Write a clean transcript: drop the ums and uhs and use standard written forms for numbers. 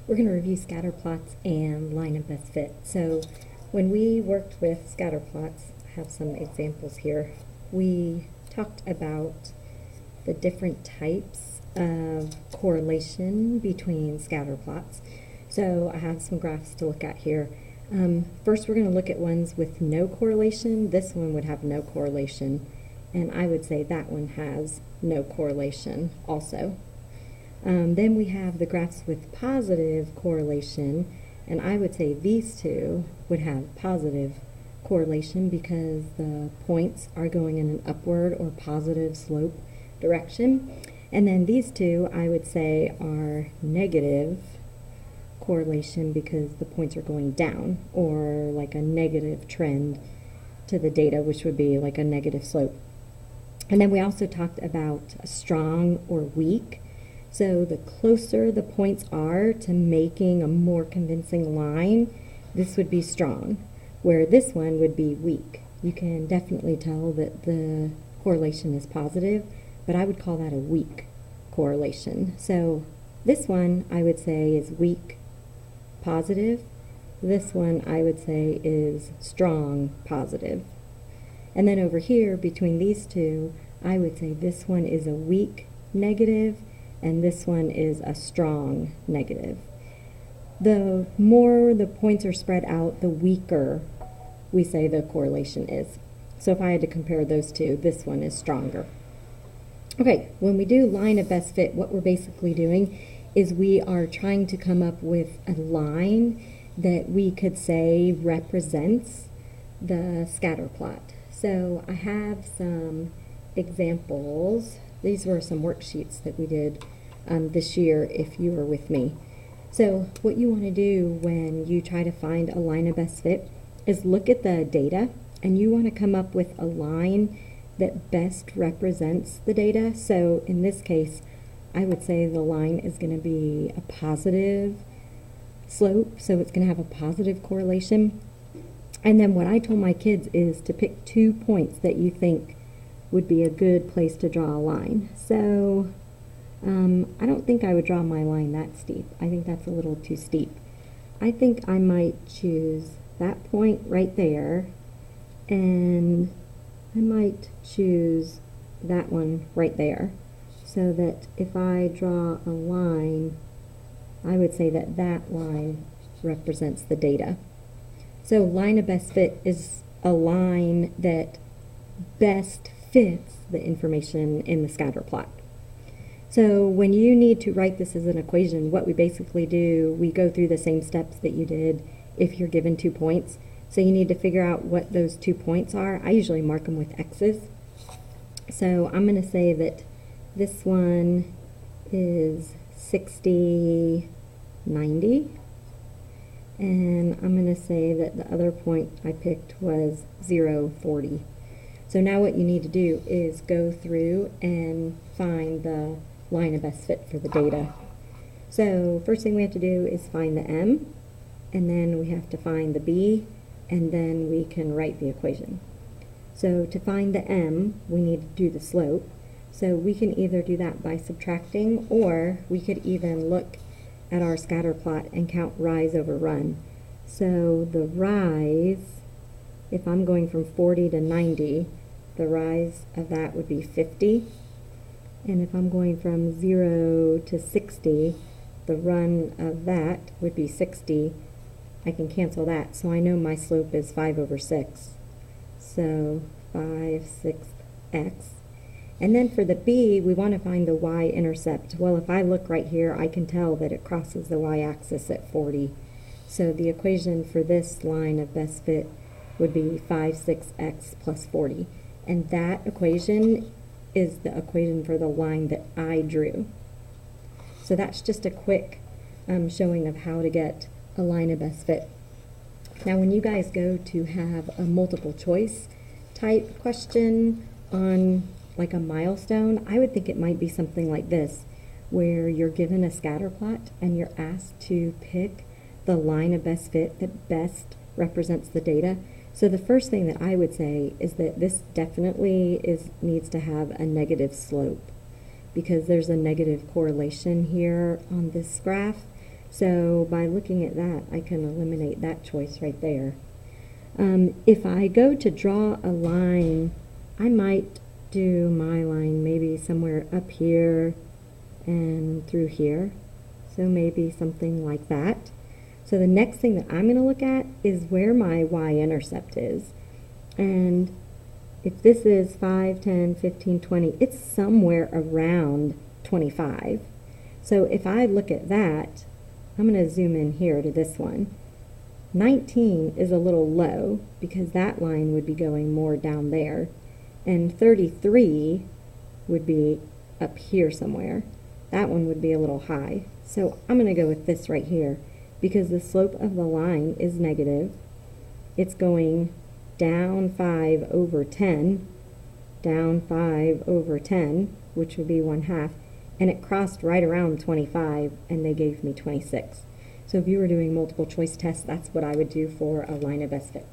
We're going to review scatterplots and line of best fit. So when we worked with scatterplots, I have some examples here, we talked about the different types of correlation between scatterplots. So I have some graphs to look at here. First we're going to look at ones with no correlation. This one would have no correlation, and I would say that one has no correlation also. Then we have the graphs with positive correlation, and I would say these two would have positive correlation because the points are going in an upward or positive slope direction. And then these two I would say are negative correlation because the points are going down, or like a negative trend to the data, which would be like a negative slope. And then we also talked about strong or weak. So the closer the points are to making a more convincing line, this would be strong, where this one would be weak. You can definitely tell that the correlation is positive, but I would call that a weak correlation. So this one I would say is weak positive. This one I would say is strong positive. And then over here between these two, I would say this one is a weak negative and this one is a strong negative. The more the points are spread out, the weaker we say the correlation is. So if I had to compare those two, this one is stronger. Okay, when we do line of best fit, what we're basically doing is we are trying to come up with a line that we could say represents the scatter plot. So I have some examples. These were some worksheets that we did this year if you were with me. So what you want to do when you try to find a line of best fit is look at the data, and you want to come up with a line that best represents the data. So in this case, I would say the line is going to be a positive slope, so it's going to have a positive correlation. And then what I told my kids is to pick 2 points that you think would be a good place to draw a line. So I don't think I would draw my line that steep. I think that's a little too steep. I think I might choose that point right there, and I might choose that one right there, so that if I draw a line, I would say that that line represents the data. So line of best fit is a line that best fits the information in the scatter plot. So when you need to write this as an equation, what we basically do, we go through the same steps that you did if you're given 2 points. So you need to figure out what those 2 points are. I usually mark them with X's. So I'm going to say that this one is 60, 90. And I'm going to say that the other point I picked was 0, 40. So now what you need to do is go through and find the line of best fit for the data. So first thing we have to do is find the M, and then we have to find the B, and then we can write the equation. So to find the M, we need to do the slope. So we can either do that by subtracting, or we could even look at our scatter plot and count rise over run. So the rise, if I'm going from 40 to 90, the rise of that would be 50. And if I'm going from 0 to 60, the run of that would be 60. I can cancel that, so I know my slope is 5 over 6. So 5/6 x. And then for the B, we want to find the Y-intercept. Well, if I look right here, I can tell that it crosses the y-axis at 40. So the equation for this line of best fit would be 5/6x plus 40. And that equation is the equation for the line that I drew. So that's just a quick showing of how to get a line of best fit. Now when you guys go to have a multiple choice type question on like a milestone, I would think it might be something like this, where you're given a scatter plot and you're asked to pick the line of best fit that best represents the data. So the first thing that I would say is that this definitely needs to have a negative slope, because there's a negative correlation here on this graph. So by looking at that, I can eliminate that choice right there. If I go to draw a line, I might do my line maybe somewhere up here and through here. So maybe something like that. So the next thing that I'm going to look at is where my Y-intercept is. And if this is 5, 10, 15, 20, it's somewhere around 25. So if I look at that, I'm going to zoom in here to this one. 19 is a little low because that line would be going more down there. And 33 would be up here somewhere. That one would be a little high. So I'm going to go with this right here because the slope of the line is negative. It's going down 5 over 10, down 5 over 10, which would be 1/2, and it crossed right around 25, and they gave me 26. So if you were doing multiple choice tests, that's what I would do for a line of best fit.